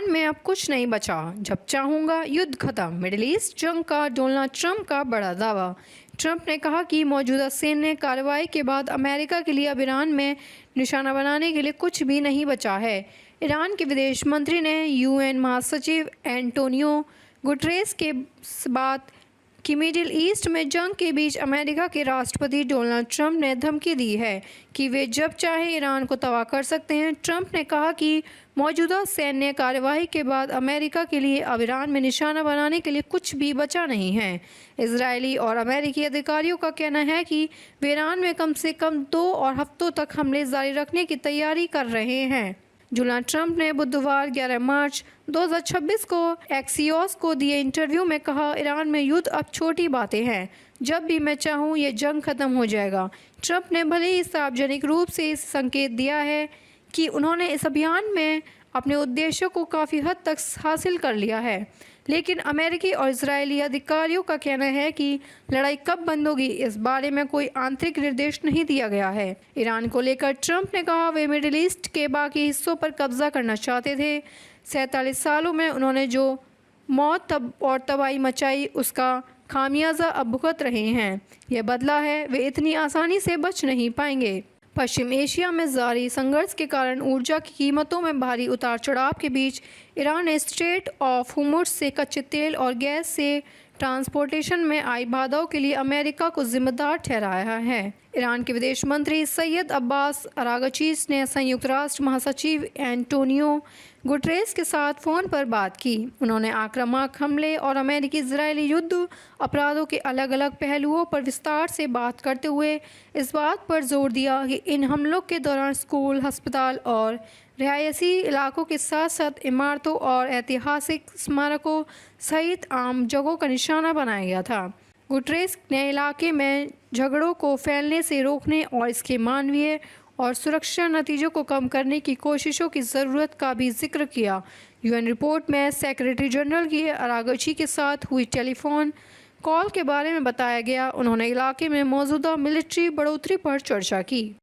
Iran में अब कुछ नहीं बचा, जब चाहूँगा युद्ध खत्म। मिडिल ईस्ट जंग का डोनाल्ड ट्रंप का बड़ा दावा। ट्रंप ने कहा कि मौजूदा सैन्य कार्रवाई के बाद अमेरिका के लिए अब ईरान में निशाना बनाने के लिए कुछ भी नहीं बचा है। ईरान के विदेश मंत्री ने यूएन महासचिव एंटोनियो गुटरेस के बात कि मिडिल ईस्ट में जंग के बीच अमेरिका के राष्ट्रपति डोनाल्ड ट्रंप ने धमकी दी है कि वे जब चाहे ईरान को तबाह कर सकते हैं। ट्रंप ने कहा कि मौजूदा सैन्य कार्यवाही के बाद अमेरिका के लिए अब ईरान में निशाना बनाने के लिए कुछ भी बचा नहीं है। इजरायली और अमेरिकी अधिकारियों का कहना है कि वे ईरान में कम से कम 2 और हफ्तों तक हमले जारी रखने की तैयारी कर रहे हैं। डोनाल्ड ट्रंप ने बुधवार 11 मार्च 2026 को एक्सियोस को दिए इंटरव्यू में कहा, ईरान में युद्ध अब छोटी बातें हैं, जब भी मैं चाहूँ ये जंग खत्म हो जाएगा। ट्रंप ने भले ही सार्वजनिक रूप से इस संकेत दिया है कि उन्होंने इस अभियान में अपने उद्देश्यों को काफ़ी हद तक हासिल कर लिया है, लेकिन अमेरिकी और इजरायली अधिकारियों का कहना है कि लड़ाई कब बंद होगी इस बारे में कोई आंतरिक निर्देश नहीं दिया गया है। ईरान को लेकर ट्रंप ने कहा वे मिडिल ईस्ट के बाकी हिस्सों पर कब्जा करना चाहते थे। 47 सालों में उन्होंने जो मौत और तबाही मचाई उसका खामियाजा अब भुगत रहे हैं। यह बदला है, वे इतनी आसानी से बच नहीं पाएंगे। पश्चिम एशिया में जारी संघर्ष के कारण ऊर्जा की कीमतों में भारी उतार चढ़ाव के बीच ईरान ने स्ट्रेट ऑफ हुर्मुज़ से कच्चे तेल और गैस से ट्रांसपोर्टेशन में आई बाधाओं के लिए अमेरिका को जिम्मेदार ठहराया है। ईरान के विदेश मंत्री सैयद अब्बास अरागची ने संयुक्त राष्ट्र महासचिव एंटोनियो गुटरेस के साथ फ़ोन पर बात की। उन्होंने आक्रामक हमले और अमेरिकी इजरायली युद्ध अपराधों के अलग अलग पहलुओं पर विस्तार से बात करते हुए इस बात पर जोर दिया कि इन हमलों के दौरान स्कूल, अस्पताल और रिहायशी इलाकों के साथ साथ इमारतों और ऐतिहासिक स्मारकों सहित आम जगहों का निशाना बनाया गया था। गुटरेस ने इलाके में झगड़ों को फैलने से रोकने और इसके मानवीय और सुरक्षा नतीजों को कम करने की कोशिशों की ज़रूरत का भी जिक्र किया। यूएन रिपोर्ट में सेक्रेटरी जनरल की अरागची के साथ हुई टेलीफोन कॉल के बारे में बताया गया। उन्होंने इलाके में मौजूदा मिलिट्री बढ़ोतरी पर चर्चा की।